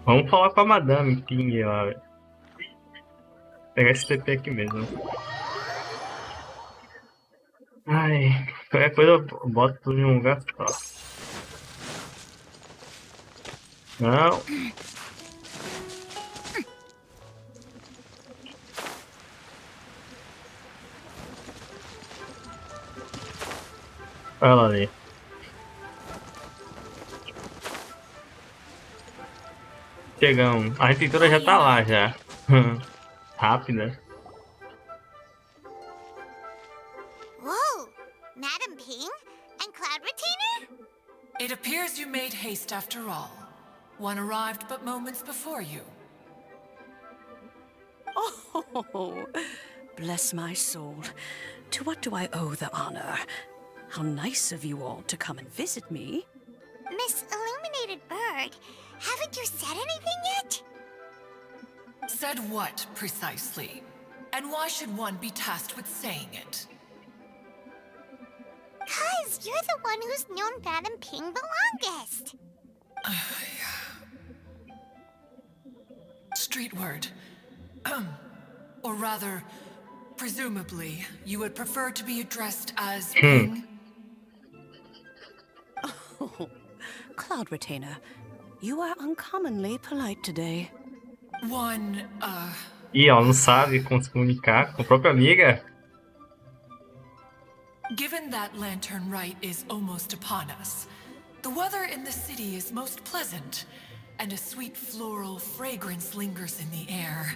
Vamos falar com a Madame Ping lá, velho. Pegar esse TP aqui mesmo. Ai, qualquer coisa eu boto tudo em um lugar só. Não. Olha lá ali. Chegamos. A aventura já tá lá, já. Rápida. Whoa! Madam Ping? And Cloud Retainer? It appears you made haste after all. One arrived but moments before you. Oh, bless my soul. To what do I owe the honor? How nice of you all to come and visit me. Miss Illuminated Bird, haven't you said anything yet? Said what, precisely? And why should one be tasked with saying it? 'Cause you're the one who's known Madam Ping the longest. Street word. Or rather, presumably, you would prefer to be addressed as Ping? Oh, Cloud Retainer, you are uncommonly polite today. Ih, ela não sabe como se comunicar com a própria amiga. Given that Lantern Rite is almost upon us, the weather in the city is most pleasant, and a sweet floral fragrance lingers in the air.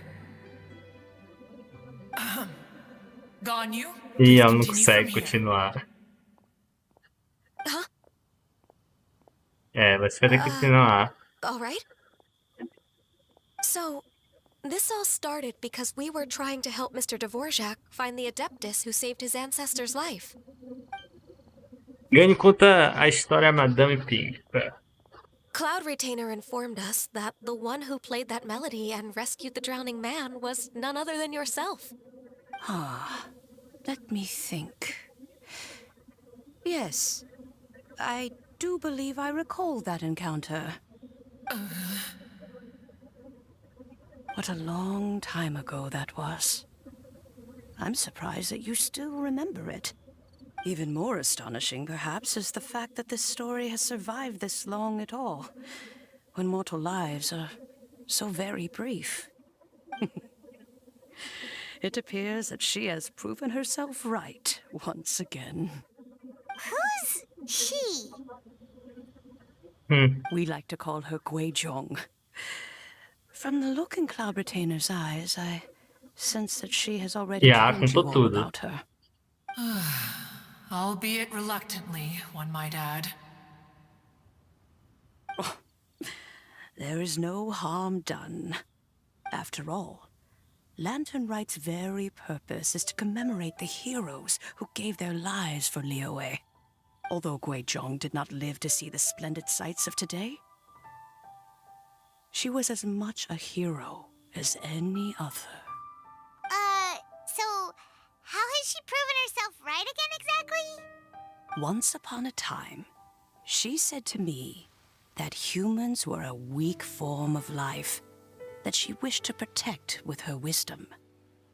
Gone you? Ih, ela não consegue continuar. Huh? É, você vai ter que continuar. All right. So, this all started because we were trying to help Mr. Dvorak find the Adeptus who saved his ancestor's life. Gane conta a história Madame Ping. Cloud Retainer informed us that the one who played that melody and rescued the drowning man was none other than yourself. Let me think. Yes, I do believe I recall that encounter. What a long time ago that was. I'm surprised that you still remember it. Even more astonishing, perhaps, is the fact that this story has survived this long at all, when mortal lives are so very brief. It appears that she has proven herself right once again. Who's she? We like to call her Guizhong. From the look in Cloud Retainer's eyes, I sense that she has already told you all about her. Albeit reluctantly, one might add. Oh, there is no harm done. After all, Lantern Rite's very purpose is to commemorate the heroes who gave their lives for Liyue. Although Guizhong did not live to see the splendid sights of today, she was as much a hero as any other. So how has she proven herself right again exactly? Once upon a time, she said to me that humans were a weak form of life that she wished to protect with her wisdom.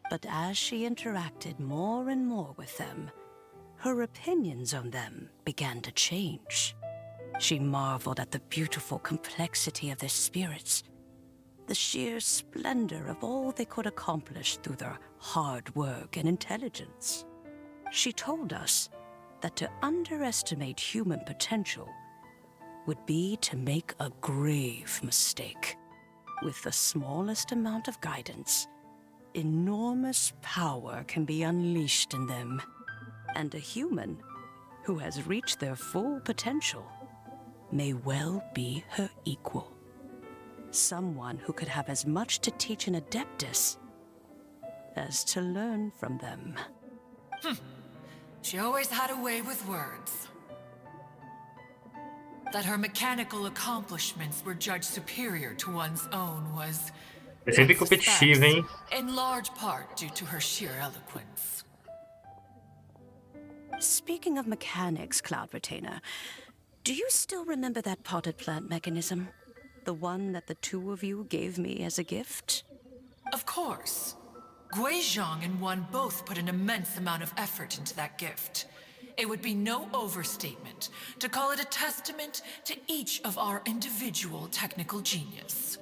But as she interacted more and more with them, her opinions on them began to change. She marveled at the beautiful complexity of their spirits, the sheer splendor of all they could accomplish through their hard work and intelligence. She told us that to underestimate human potential would be to make a grave mistake. With the smallest amount of guidance, enormous power can be unleashed in them. And a human who has reached their full potential may well be her equal. Someone who could have as much to teach an Adeptus as to learn from them. She always had a way with words. That her mechanical accomplishments were judged superior to one's own was, Sempre competitiva, hein? in large part due to her sheer eloquence. Speaking of mechanics, Cloud Retainer, do you still remember that potted plant mechanism? The one that the two of you gave me as a gift? Of course. Guizhong and One both put an immense amount of effort into that gift. It would be no overstatement to call it a testament to each of our individual technical genius.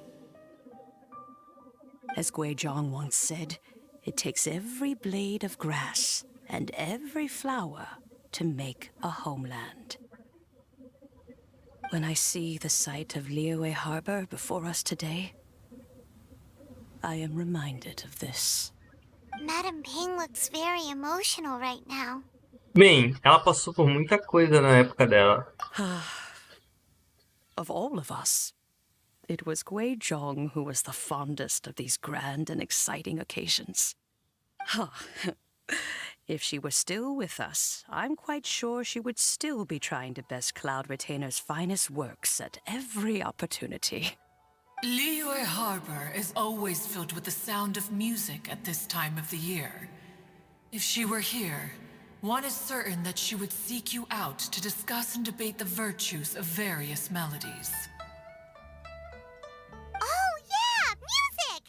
As Guizhong once said, it takes every blade of grass and every flower to make a homeland. When I see the sight of Liyue Harbor before us today, I am reminded of this. Madam Ping looks very emotional right now. Bem, ela passou por muita coisa na época dela. Of all of us, it was Guizhong who was the fondest of these grand and exciting occasions. If she were still with us, I'm quite sure she would still be trying to best Cloud Retainer's finest works at every opportunity. Liyue Harbor is always filled with the sound of music at this time of the year. If she were here, one is certain that she would seek you out to discuss and debate the virtues of various melodies. Oh, yeah! Music!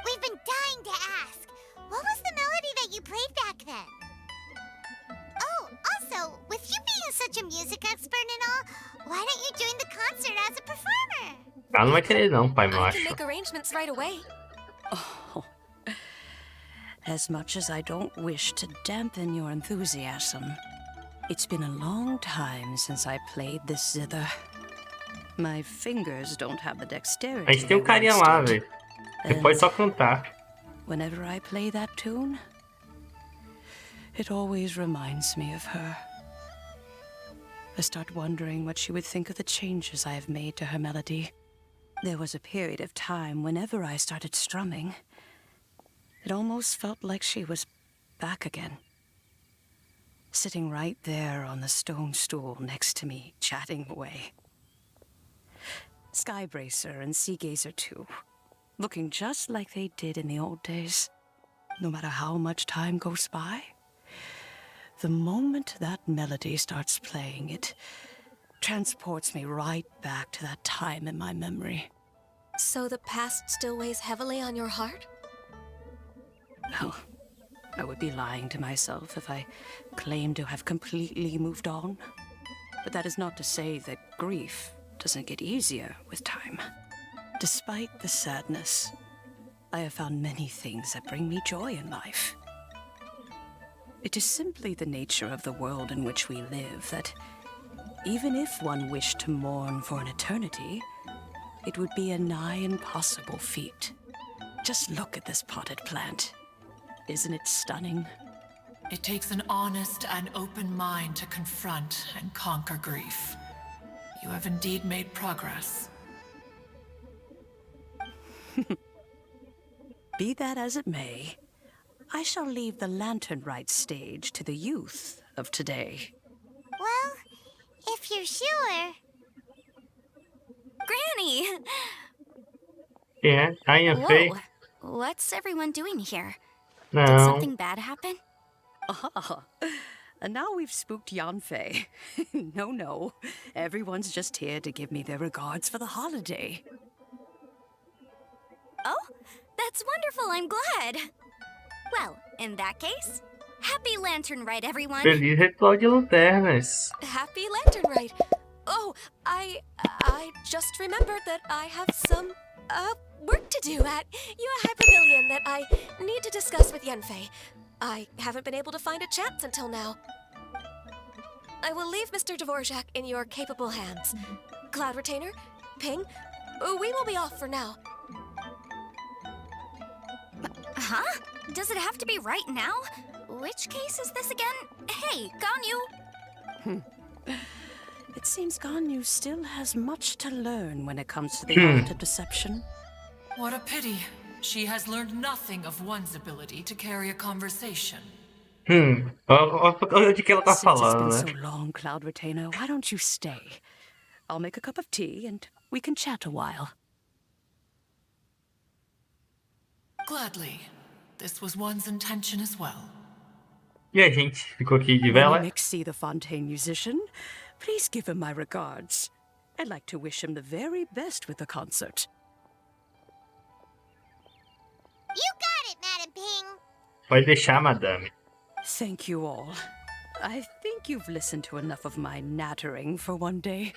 We've been dying to ask. What was the melody that you played back then? Oh, also, with you being such a music expert and all, why don't you join the concert as a performer? Ela não vai querer não, pai, eu I acho. can make arrangements right away. Oh, as much as I don't wish to dampen your enthusiasm, it's been a long time since I played this zither. My fingers don't have the dexterity. A gente tem um they carinha once lá, did. velho. Ele pode só cantar. Whenever I play that tune, it always reminds me of her. I start wondering what she would think of the changes I have made to her melody. There was a period of time whenever I started strumming, it almost felt like she was back again. Sitting right there on the stone stool next to me, chatting away. Skybracer and Seagazer too, looking just like they did in the old days. No matter how much time goes by, the moment that melody starts playing, it transports me right back to that time in my memory. So the past still weighs heavily on your heart? No, I would be lying to myself if I claimed to have completely moved on. But that is not to say that grief doesn't get easier with time. Despite the sadness, I have found many things that bring me joy in life. It is simply the nature of the world in which we live that, even if one wished to mourn for an eternity, it would be a nigh impossible feat. Just look at this potted plant. Isn't it stunning? It takes an honest and open mind to confront and conquer grief. You have indeed made progress. Be that as it may, I shall leave the lantern rite stage to the youth of today. Well, if you're sure. Granny! É, aí eu sei. Whoa, what's everyone doing here? Did Não. something bad happen? Ah, and now we've spooked Yanfei. No, everyone's just here to give me their regards for the holiday. Oh, that's wonderful, I'm glad. Well, in that case, happy Lantern Rite, everyone. Feliz ritual de lanternas. Happy Lantern Rite. Oh, I just remembered that I have some, work to do at Yue Pavilion that I need to discuss with Yanfei. I haven't been able to find a chance until now. I will leave Mr. Dvorak in your capable hands. Cloud Retainer, Ping, we will be off for now. Huh? Does it have to be right now? Which case is this again? Hey, Ganyu! It seems Ganyu still has much to learn when it comes to the art of deception. What a pity. She has learned nothing of one's ability to carry a conversation. Olha de que ela tá Since it's falando, been né? so long, Cloud Retainer, why don't you stay? I'll make a cup of tea and we can chat a while. Gladly. This was one's intention as well. E a gente ficou aqui de When you vela. next see the Fontaine musician, please give him my regards. I'd like to wish him the very best with the concert. You got it, Madam Ping. Pode deixar, madame. Thank you all. I think you've listened to enough of my nattering for one day.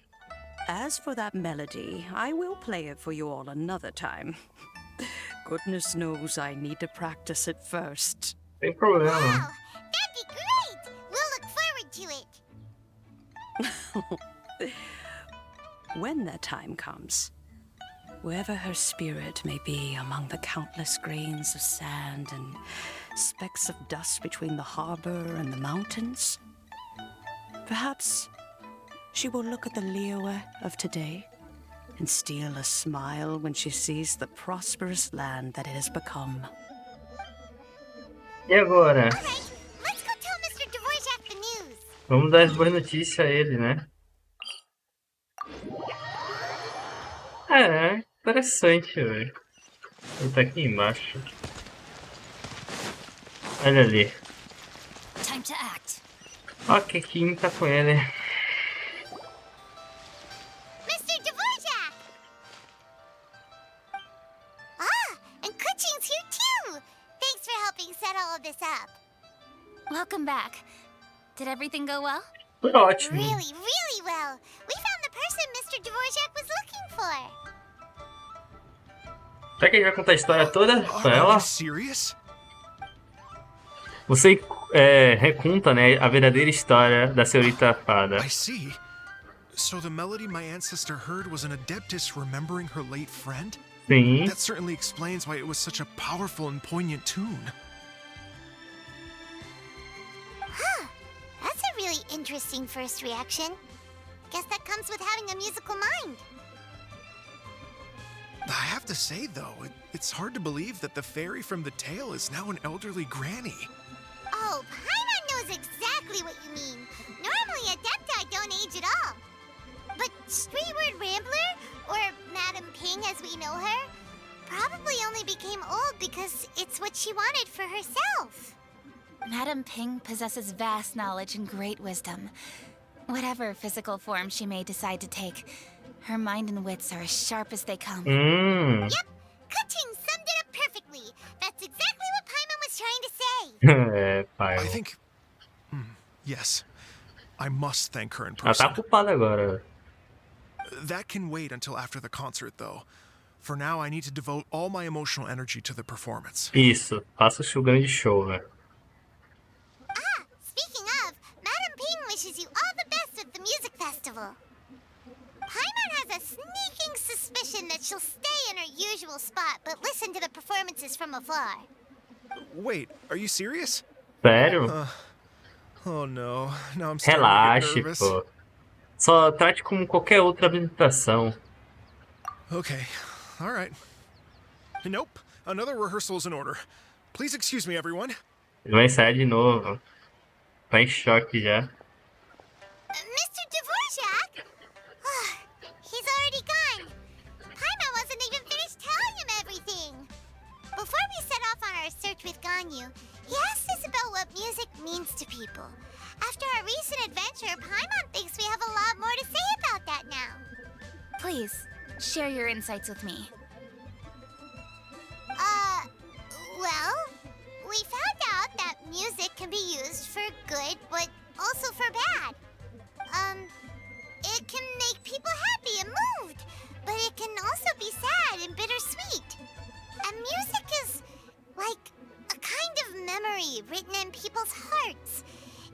As for that melody, I will play it for you all another time. Goodness knows I need to practice it first. Sem problema. Wow, that'd be great. We'll look forward to it. When that time comes, wherever her spirit may be among the countless grains of sand and specks of dust between the harbor and the mountains, perhaps she will look at the Liyue of today and steal a smile when she sees the prosperous land that it has become. E agora? Alright, let's go tell Mr. Dvorak the news. Vamos dar as boas notícias a ele, né? É, interessante, velho. Ele tá aqui embaixo. Olha ali. Time to act. Ok, quem tá com ele? Mr. Dvorak! Ah, and Kuchin's here too! Thanks for helping set all of this up. Welcome back. Did everything go well? Foi ótimo. Really, really well. We found the person Mr. Dvorak was looking for. Será que ele vai contar a história toda pra Are ela? you serious? Você reconta, né, a verdadeira história da senhorita fada. I see. So the melody my ancestor heard was an adeptus remembering her late friend? Sim. That certainly explains why it was such a powerful and poignant tune. Huh. That's a really interesting first reaction. Guess that comes with having a musical mind. I have to say, though, it's hard to believe that the fairy from the tale is now an elderly granny. Oh, Paimon knows exactly what you mean. Normally, Adepti don't age at all. But Streetward Rambler, or Madam Ping as we know her, probably only became old because it's what she wanted for herself. Madam Ping possesses vast knowledge and great wisdom. Whatever physical form she may decide to take, her mind and wits are as sharp as they come. Yep, Kuching summed it up perfectly. That's exactly what Paimon was trying to say. É, pai. I think... yes. I must thank her in Ela tá person. ocupada agora. That can wait until after the concert, though. For now, I need to devote all my emotional energy to the performance. Isso, faça o grande show, velho. Ah, speaking of, Madam Ping wishes you all the best at the music festival. Paimon has a sneaking suspicion that she'll stay in her usual spot, but listen to the performances from afar. Wait, are you serious? Sério? Oh no, now I'm starting to get Relaxe, nervous. pô. Só trate como qualquer outra apresentação. Okay, alright. Nope, another rehearsal is in order. Please excuse me, everyone. Ele vai ensaiar de novo. Tá em choque já. Mr. Dvorak? He's already gone. Paimon wasn't even finished telling him everything. Before we set off on our search with Ganyu, he asked us about what music means to people. After our recent adventure, Paimon thinks we have a lot more to say about that now. Please, share your insights with me. Well, we found out that music can be used for good, but also for bad. It can make people happy and moved, but it can also be sad and bittersweet. And music is like a kind of memory written in people's hearts.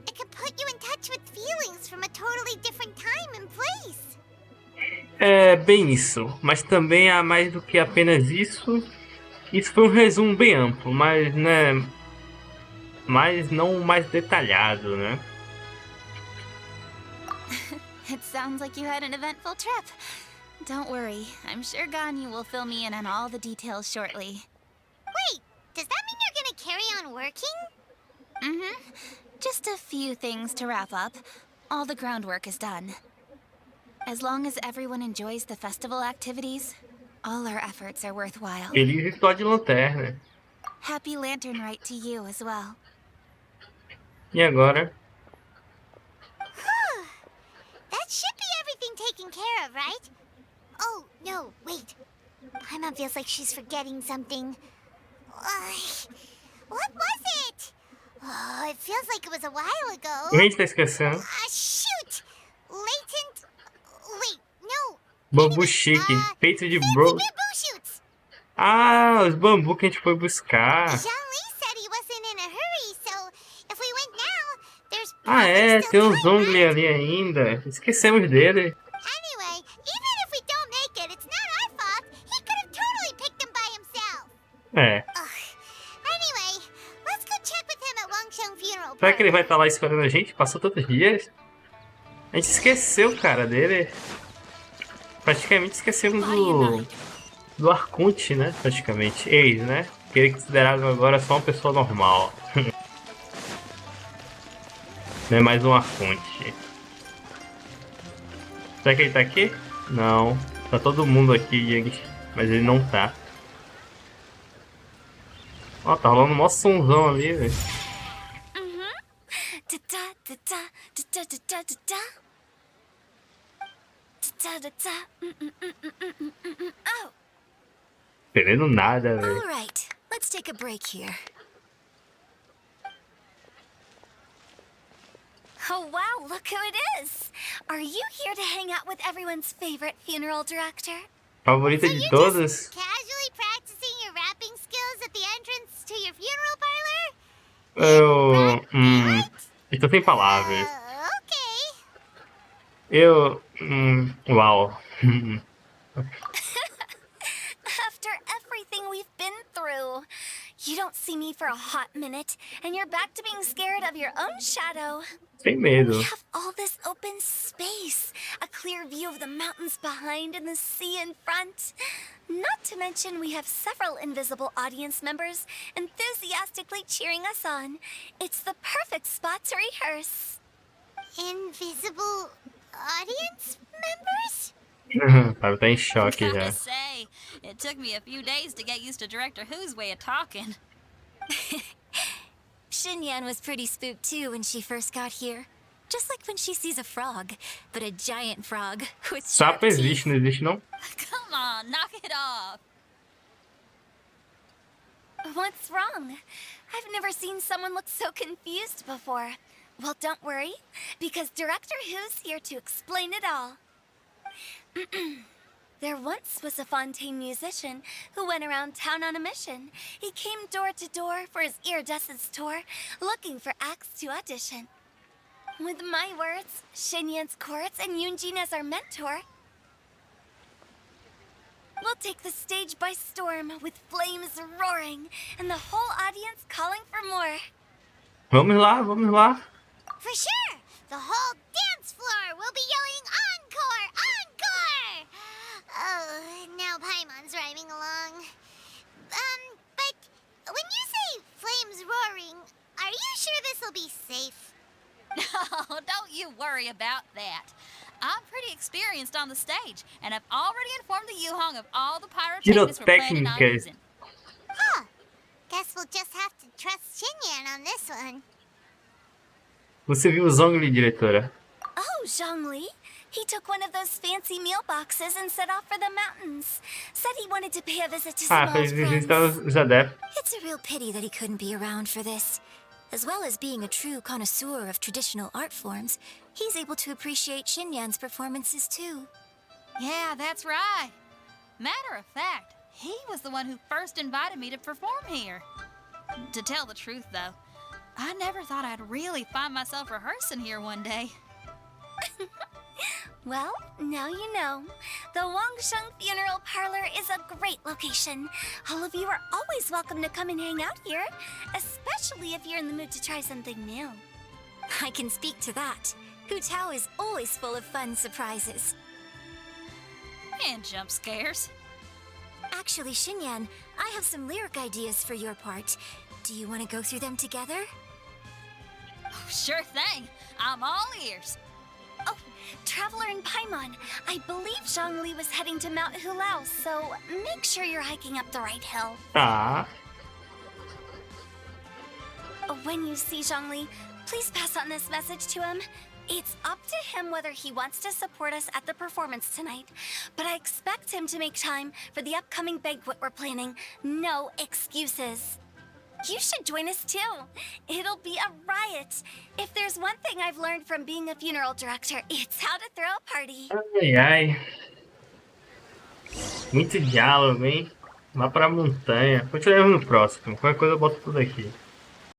It can put you in touch with feelings from a totally different time and place. É bem isso, mas também há mais do que apenas isso. Isso foi um resumo bem amplo, mas né, mas não mais detalhado, né? It sounds like you had an eventful trip. Don't worry, I'm sure Ganyu will fill me in on all the details shortly. Wait, does that mean you're gonna carry on working? Mm-hmm. Just a few things to wrap up. All the groundwork is done. As long as everyone enjoys the festival activities, all our efforts are worthwhile. Feliz Ritual de Lanterna. Happy Lantern Rite to you as well. E agora? That should be everything taken care have, right? Oh, no, wait. Paimon feels like she's forgetting something. What was it? Oh, it feels like it was a while ago. O que a gente tá esquecendo? Shoot! Latent... Wait, no. Bambu chique, feito de Fancy bro... bamboo shoots! Ah, os bambus que a gente foi buscar. Zhongli said he wasn't in a hurry, so if we went now, there's Ah, é, still tem um time, Zongli right? ali ainda. Esquecemos dele. Anyway, even if we don't make it, it's not our fault. He could have totally picked them by himself. É. Anyway, let's go check with him at Wangsheng Funeral Será que ele vai Parlor. estar lá esperando a gente? Passou tantos dias. A gente esqueceu, cara, dele. Praticamente esquecemos do Arconte, né? Praticamente. Ex, né? Que ele é considerado agora só uma pessoa normal. Não é mais um Arconte. Será que ele tá aqui? Não. Tá todo mundo aqui, gente. Mas ele não tá. Ó, tá rolando um mó sonzão ali, velho. Oh, Entendendo nada, all velho. right. Let's take a break here. Oh, wow, look who it is! Are you here to hang out with everyone's favorite funeral director? Favorita de todas. Casually practicing your rapping skills at the entrance to your funeral parlor? Eu tô sem palavras. Okay. Uau. After everything we've been through, you don't see me for a hot minute, and you're back to being scared of your own shadow. Sem medo. We have all this open space, a clear view of the mountains behind and the sea in front. Not to mention we have several invisible audience members enthusiastically cheering us on. It's the perfect spot to rehearse. Invisible audience members? Tava tá em choque já. Gotta say, it took me a few days to get used to Director Who's way of talking. Xinyan was pretty spooked too when she first got here. Just like when she sees a frog, but a giant frog with sharp Sapo existe, teeth. não existe não? Come on, knock it off. What's wrong? I've never seen someone look so confused before. Well, don't worry, because Director Who's here to explain it all. There once was a Fontaine musician who went around town on a mission. He came door to door for his iridescence tour, looking for acts to audition. With my words, Xinyan's chords, and Yunjin as our mentor, we'll take the stage by storm with flames roaring and the whole audience calling for more. Vamos lá, vamos lá. For sure! The whole dance floor will be yelling encore! Encore! Oh, now Paimon's rhyming along. But when you say flames roaring, are you sure this'll be safe? No, don't you worry about that. I'm pretty experienced on the stage, and I've already informed the Yuhong of all the pyrotechnics we're planning on Pirotécnicas. using. Huh. Guess we'll just have to trust Xinyan on this one. Você viu o Zongli, diretora? Oh, Zhongli. He took one of those fancy meal boxes and set off for the mountains. Said he wanted to pay a visit to some Fez old visitar friends. os adeptos. It's a real pity that he couldn't be around for this. As well as being a true connoisseur of traditional art forms, he's able to appreciate Xinyan's performances too. Yeah, that's right. Matter of fact, he was the one who first invited me to perform here. To tell the truth, though, I never thought I'd really find myself rehearsing here one day. Well, now you know. The Wangsheng Funeral Parlor is a great location. All of you are always welcome to come and hang out here, especially if you're in the mood to try something new. I can speak to that. Hu Tao is always full of fun surprises. And jump scares. Actually, Xinyan, I have some lyric ideas for your part. Do you want to go through them together? Oh, sure thing. I'm all ears. Oh, Traveler and Paimon, I believe Zhongli was heading to Mount Hulao, so make sure you're hiking up the right hill. Tá. When you see Zhongli, please pass on this message to him. It's up to him whether he wants to support us at the performance tonight, but I expect him to make time for the upcoming banquet we're planning. No excuses. You should join us too. It'll be a riot. If there's one thing I've learned from being a funeral director, it's how to throw a party. Ai, ai. Muito diálogo, hein? Lá pra montanha. Continuamos no próximo. Qualquer coisa eu boto tudo aqui.